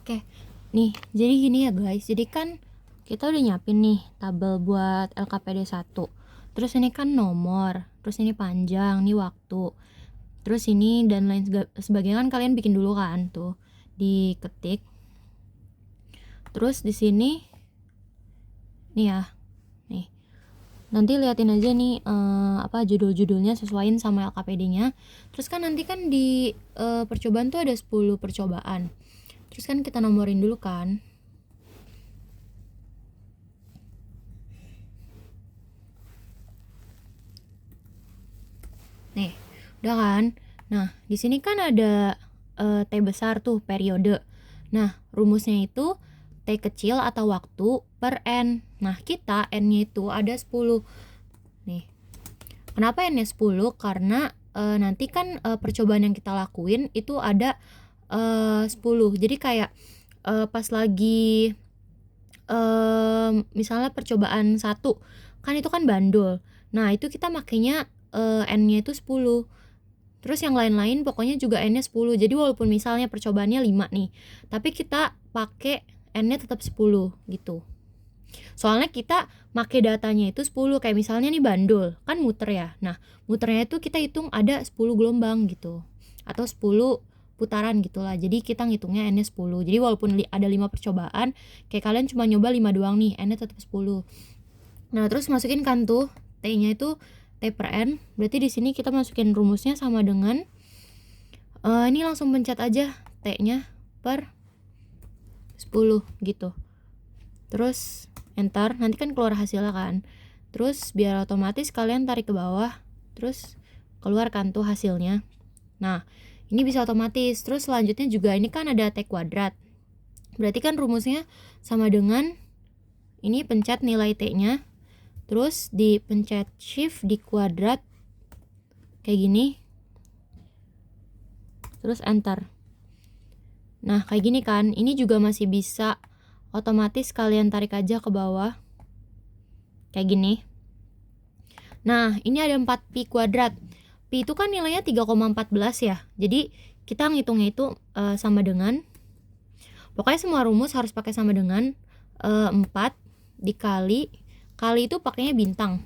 Oke, nih jadi gini ya guys, jadi kan kita udah nyiapin nih tabel buat LKPD 1. Terus ini kan nomor, terus ini panjang, nih waktu. Terus ini dan lain sebagainya kan kalian bikin dulu kan tuh, diketik. Terus di sini nih ya. Nih. Nanti liatin aja nih judul-judulnya sesuaiin sama LKPD-nya. Terus kan nanti kan di percobaan tuh ada 10 percobaan. Terus kan kita nomorin dulu kan. Nih, udah kan? Nah, di sini kan ada T besar tuh periode. Nah, rumusnya itu T kecil atau waktu per N. Nah, kita N-nya itu ada 10. Nih. Kenapa N-nya 10? Karena nanti kan percobaan yang kita lakuin itu ada 10. Jadi kayak pas lagi misalnya percobaan 1 kan itu kan bandul. Nah, itu kita makanya N-nya itu 10. Terus yang lain-lain pokoknya juga N-nya 10. Jadi walaupun misalnya percobaannya 5 nih, tapi kita pakai N-nya tetap 10 gitu. Soalnya kita pakai datanya itu 10, kayak misalnya nih bandul, kan muter ya. Nah, muternya itu kita hitung ada 10 gelombang gitu. Atau 10 putaran gitulah. Jadi kita ngitungnya N-nya 10. Jadi walaupun ada 5 percobaan, kayak kalian cuma nyoba 5 doang nih, N-nya tetap 10. Nah, terus masukin kan tuh T-nya itu T per N. Berarti di sini kita masukin rumusnya sama dengan ini langsung pencet aja T-nya per 10 gitu. Terus enter, nanti kan keluar hasilnya kan. Terus biar otomatis kalian tarik ke bawah, terus keluar kan tuh hasilnya. Nah, ini bisa otomatis. Terus selanjutnya juga ini kan ada T kuadrat. Berarti kan rumusnya sama dengan ini pencet nilai T-nya. Terus dipencet shift di kuadrat kayak gini. Terus enter. Nah, kayak gini kan. Ini juga masih bisa otomatis kalian tarik aja ke bawah. Kayak gini. Nah, ini ada 4pi kuadrat. Pi itu kan nilainya 3,14 ya. Jadi, kita ngitungnya itu sama dengan, pokoknya semua rumus harus pakai sama dengan 4 dikali, kali itu pakainya bintang.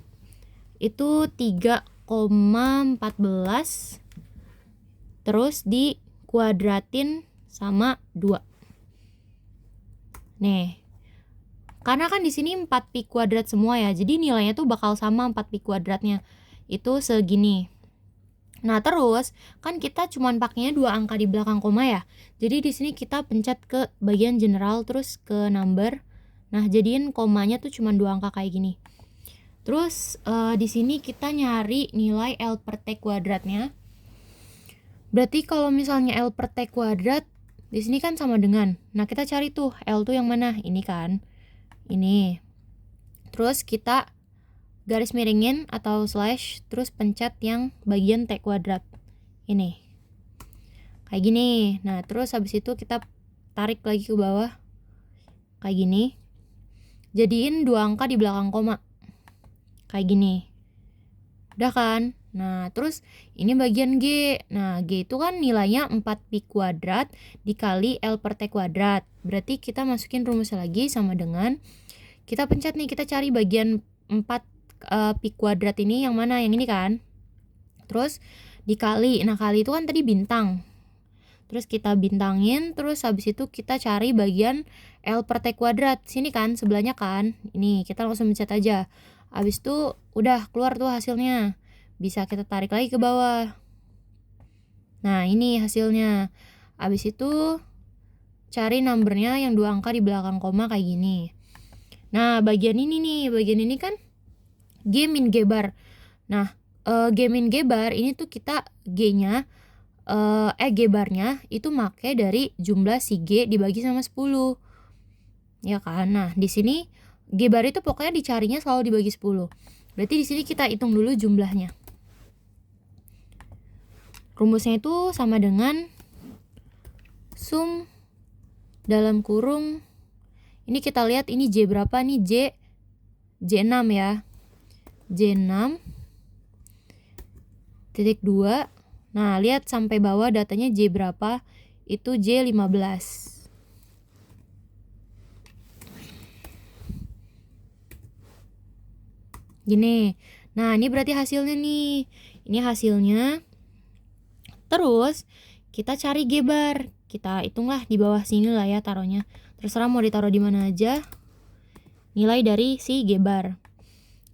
Itu 3,14 terus dikuadratin sama 2. Nih. Karena kan di sini 4pi kuadrat semua ya. Jadi nilainya tuh bakal sama 4pi kuadratnya. Itu segini. Nah, terus kan kita cuman pakainya 2 angka di belakang koma ya. Jadi di sini kita pencet ke bagian general terus ke number. Nah, jadiin komanya tuh cuman 2 angka kayak gini. Terus di sini kita nyari nilai L per T kuadratnya. Berarti kalau misalnya L per T kuadrat di sini kan sama dengan. Nah, kita cari tuh L tuh yang mana? Ini kan. Ini. Terus kita garis miringin atau slash, terus pencet yang bagian T kuadrat. Ini. Kayak gini. Nah, terus habis itu kita tarik lagi ke bawah. Kayak gini. Jadiin 2 angka di belakang koma. Kayak gini. Udah kan? Nah, terus ini bagian G. Nah, G itu kan nilainya 4pi kuadrat dikali L per T kuadrat. Berarti kita masukin rumusnya lagi sama dengan, kita pencet nih, kita cari bagian 4 pi kuadrat ini yang mana? Yang ini kan? Terus dikali. Nah, kali itu kan tadi bintang. Terus kita bintangin, terus habis itu kita cari bagian L per T kuadrat. Sini kan, sebelahnya kan. Ini, kita langsung pencet aja. Habis itu udah keluar tuh hasilnya. Bisa kita tarik lagi ke bawah. Nah, ini hasilnya. Habis itu cari numbernya yang 2 angka di belakang koma kayak gini. Nah, bagian ini nih, bagian ini kan G min G bar. Nah, G min G bar ini tuh kita G-nya G barnya itu make dari jumlah si G dibagi sama 10. Ya kan? Nah, di sini G bar itu pokoknya dicarinya selalu dibagi 10. Berarti di sini kita hitung dulu jumlahnya. Rumusnya itu sama dengan sum dalam kurung, ini kita lihat ini J berapa nih? J6 ya. J6 titik 2. Nah, lihat sampai bawah datanya J berapa? Itu J15. Gini. Nah, ini berarti hasilnya nih. Ini hasilnya. Terus kita cari G-bar. Kita hitunglah di bawah sini lah ya taruhnya. Terserah mau ditaruh di mana aja. Nilai dari si G-bar.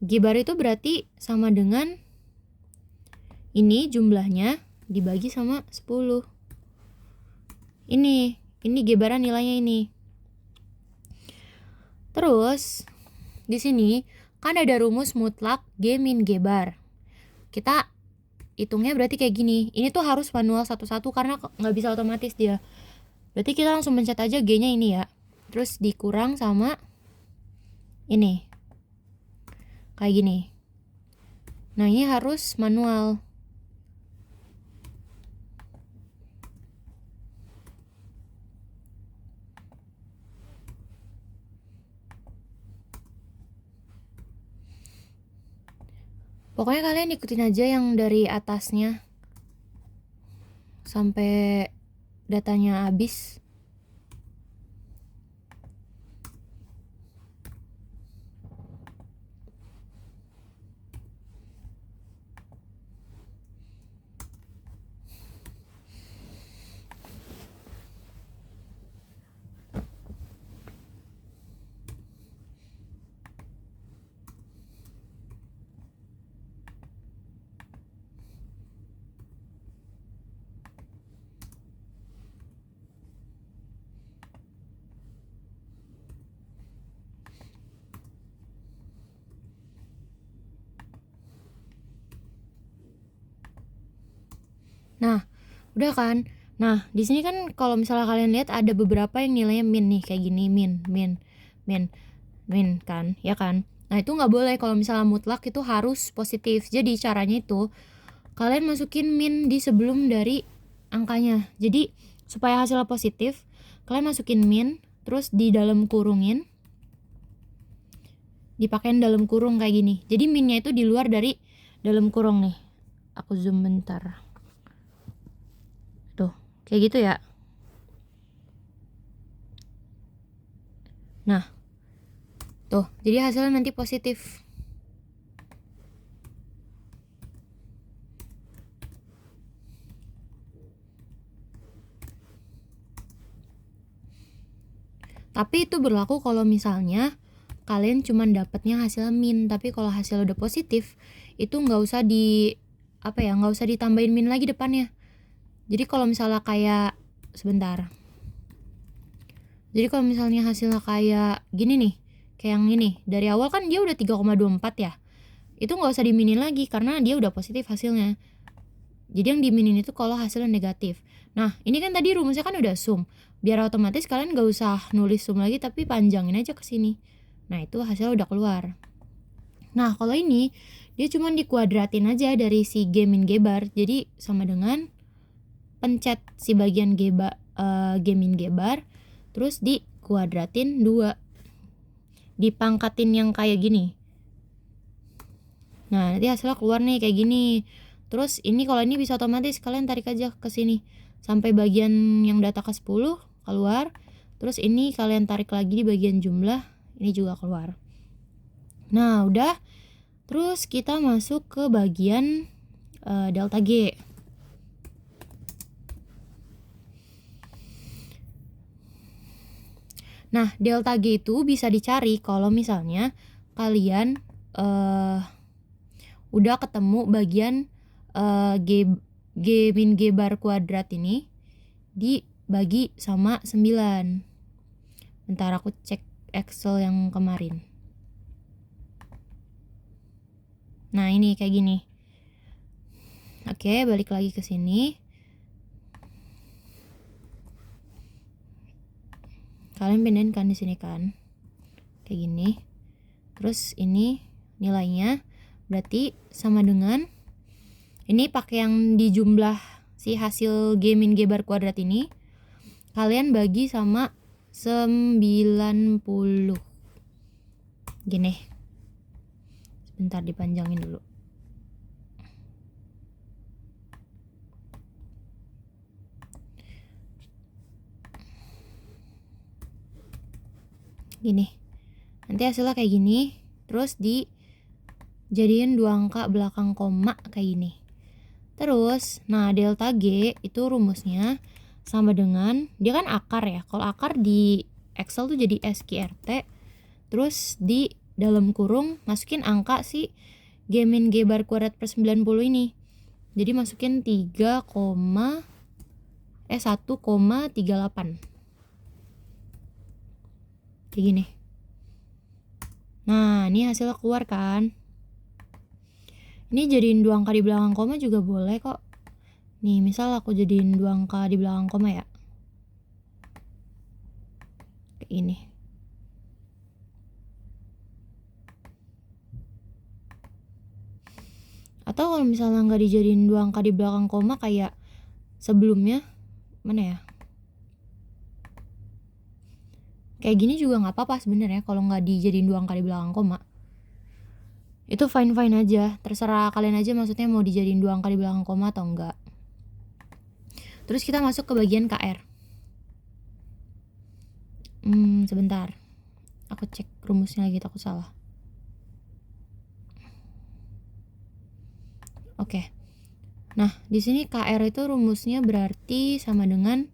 G-bar itu berarti sama dengan ini jumlahnya dibagi sama 10. Ini G-baran nilainya ini. Terus di sini kan ada rumus mutlak G min G-bar. Kita hitungnya berarti kayak gini. Ini tuh harus manual satu-satu karena nggak bisa otomatis dia. Berarti kita langsung pencet aja G-nya ini ya. Terus dikurang sama ini. Kayak gini. Nah, ini harus manual. Pokoknya kalian ikutin aja yang dari atasnya sampai datanya habis. Nah, udah kan? Nah, di sini kan kalau misalnya kalian lihat ada beberapa yang nilainya min nih, kayak gini, min kan, ya kan? Nah, itu nggak boleh. Kalau misalnya mutlak itu harus positif. Jadi caranya itu kalian masukin min di sebelum dari angkanya. Jadi supaya hasilnya positif, kalian masukin min, terus di dalam kurungin, dipakein dalam kurung kayak gini. Jadi minnya itu di luar dari dalam kurung nih. Aku zoom bentar. Tuh, kayak gitu ya. Nah, tuh, jadi hasilnya nanti positif. Tapi itu berlaku kalau misalnya kalian cuma dapatnya hasil min. Tapi kalau hasil udah positif, itu nggak usah nggak usah ditambahin min lagi depannya. Jadi kalau misalnya kayak sebentar. Jadi kalau misalnya hasilnya kayak gini nih, kayak yang ini, dari awal kan dia udah 3,24 ya. Itu nggak usah diminin lagi karena dia udah positif hasilnya. Jadi yang diminin itu kalau hasilnya negatif. Nah, ini kan tadi rumusnya kan udah sum. Biar otomatis kalian nggak usah nulis sum lagi tapi panjangin aja ke sini. Nah, itu hasilnya udah keluar. Nah, kalau ini dia cuma dikuadratin aja dari si G min G bar. Jadi sama dengan pencet si bagian G min G bar, terus dikuadratin 2. Dipangkatin yang kayak gini. Nah, nanti hasilnya keluar nih kayak gini. Terus ini kalau ini bisa otomatis kalian tarik aja ke sini sampai bagian yang data ke 10 keluar. Terus ini kalian tarik lagi di bagian jumlah, ini juga keluar. Nah, udah. Terus kita masuk ke bagian delta G. Nah, delta G itu bisa dicari kalau misalnya kalian udah ketemu bagian G min G bar kuadrat ini dibagi sama 9. Bentar aku cek Excel yang kemarin. Nah, ini kayak gini. Oke, balik lagi ke sini. Kalian pindahin kan di sini kan. Kayak gini. Terus ini nilainya berarti sama dengan ini pakai yang di jumlah si hasil G min G bar kuadrat ini kalian bagi sama 90. Gini. Sebentar dipanjangin dulu. Gini. Nanti hasilnya kayak gini. Terus jadiin 2 angka belakang koma kayak gini. Terus, nah delta G itu rumusnya sama dengan, dia kan akar ya. Kalau akar di Excel tuh jadi SQRT. Terus di dalam kurung masukin angka si G min G bar kuadrat per 90 ini. Jadi masukin 1,38. Kayak gini. Nah, ini hasilnya keluar kan. Ini jadiin 2 angka di belakang koma juga boleh kok. Nih, misal aku jadiin 2 angka di belakang koma ya. Kayak ini. Atau kalau misalnya nggak dijadiin 2 angka di belakang koma kayak sebelumnya, mana ya? Kayak gini juga nggak apa-apa sebenarnya kalau nggak dijadiin 2 angka di belakang koma. Itu fine-fine aja, terserah kalian aja maksudnya mau dijadiin 2 angka di belakang koma atau enggak. Terus kita masuk ke bagian KR. Sebentar. Aku cek rumusnya lagi, takut salah. Oke. Nah, di sini KR itu rumusnya berarti sama dengan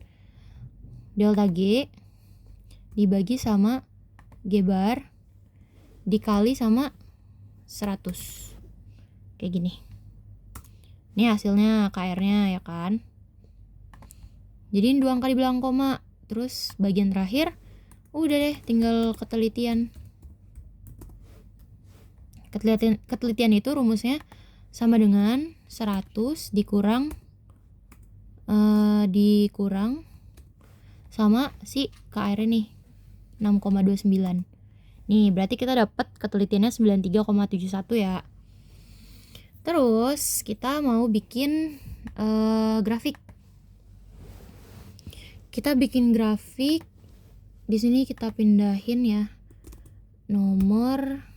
delta G dibagi sama G bar dikali sama 100. Kayak gini. Ini hasilnya KR-nya ya kan. Jadiin 2 angka di belakang koma. Terus bagian terakhir udah deh, tinggal ketelitian. Ketelitian itu rumusnya sama dengan 100 dikurang sama si KR nih 6,29. Nih berarti kita dapat ketelitiannya 93,71 ya. Terus kita mau bikin grafik. Kita bikin grafik. Di sini kita pindahin ya nomor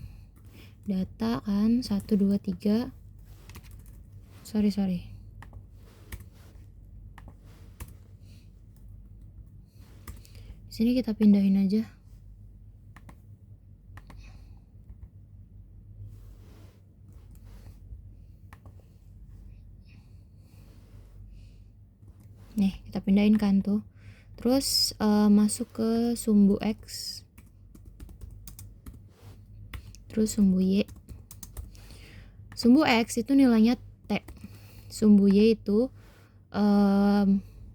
data kan 1 2 3. Sorry. Di sini kita pindahin aja. Nih, kita pindahin kan tuh. Terus masuk ke sumbu X. Terus sumbu Y. Sumbu X itu nilainya T. Sumbu Y itu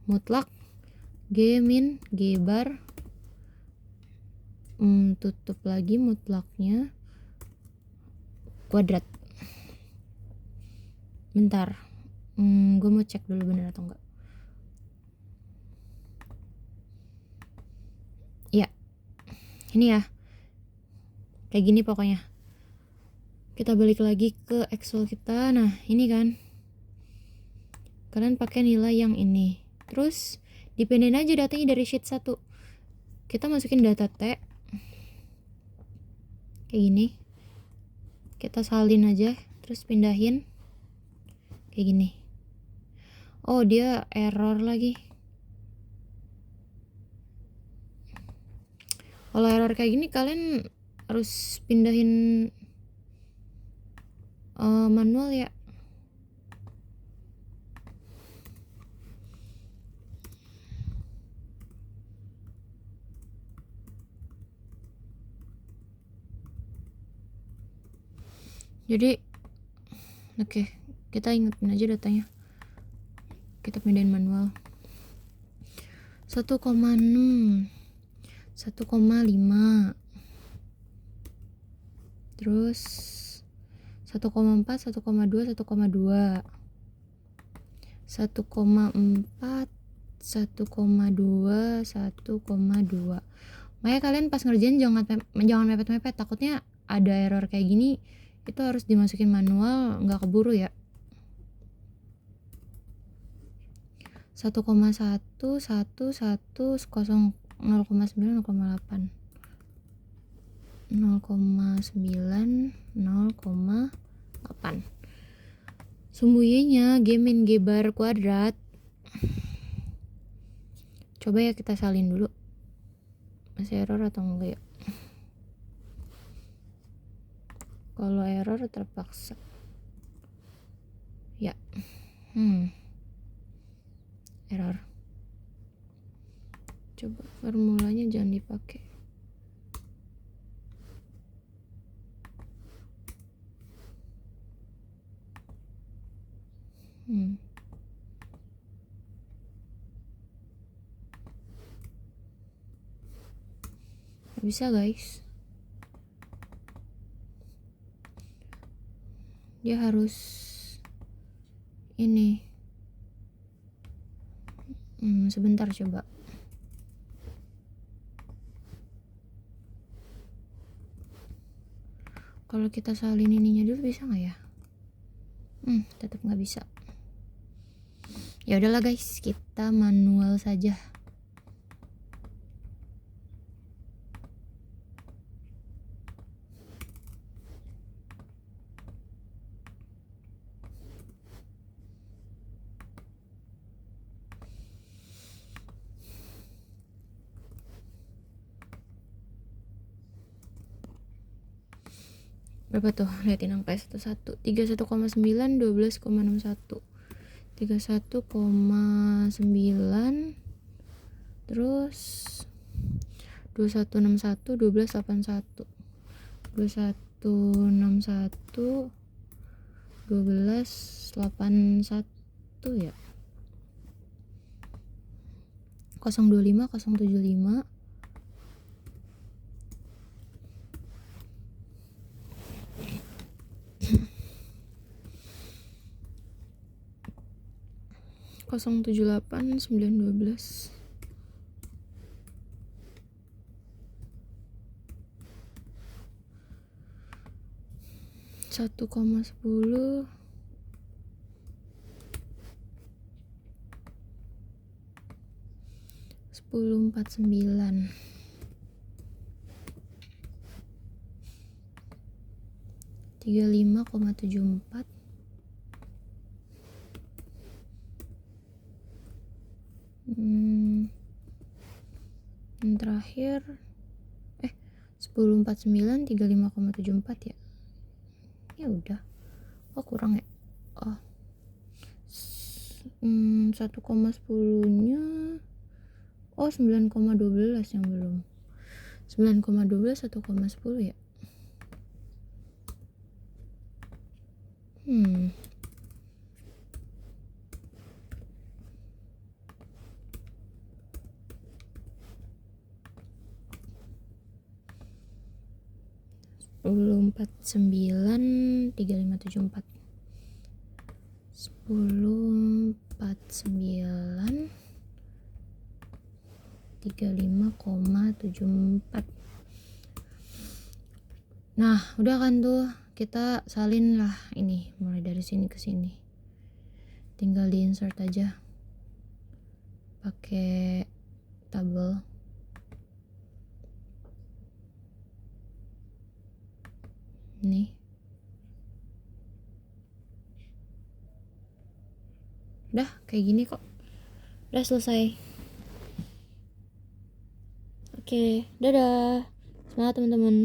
mutlak G min G bar tutup lagi mutlaknya kuadrat. Bentar, gue mau cek dulu bener atau enggak. Ya, ini ya, kayak gini pokoknya. Kita balik lagi ke Excel kita. Nah ini kan, kalian pakai nilai yang ini. Terus dipindahin aja datanya dari sheet 1. Kita masukin data T kayak gini. Kita salin aja, terus pindahin kayak gini. Oh, dia error lagi. Kalau error kayak gini kalian harus pindahin manual ya. Jadi oke, kita ingetin aja datanya. Kita pindahin manual. 1,6 1,5 terus 1,4 1,2 1,2 1,4 1,2 1,2. Makanya kalian pas ngerjain jangan mepet-mepet, takutnya ada error kayak gini. Itu harus dimasukin manual, nggak keburu ya. 1,1 1 1 0,9 0,8 0,9 0,8. Sumbu Y-nya G min G bar kuadrat. Coba ya kita salin dulu. Masih error atau enggak ya? Kalau error terpaksa ya. Error. Coba formulanya jangan dipakai. Gak bisa guys, dia harus ini. Sebentar coba. Kalau kita salin ininya dulu bisa nggak ya? Tetap nggak bisa. Ya udahlah guys, kita manual saja. Berapa tuh? Liatin angka 11. 31,9, 12,61, 31,9, terus 2161, 1281, 2161, 1281 ya. 025, 075, 078, 912, 1,10, 1049, 35,74, 'Yang terakhir 1049, 35,74 ya. Ya udah. Kurang ya. 1,10-nya 9,12 yang belum. 9,12, 1,10 ya. 1049, 3574, 1049, 35,74. Nah udah kan tuh, kita salin lah ini mulai dari sini ke sini, tinggal di insert aja pakai tabel. Nih udah kayak gini kok, udah selesai. Oke, dadah, semangat teman-teman.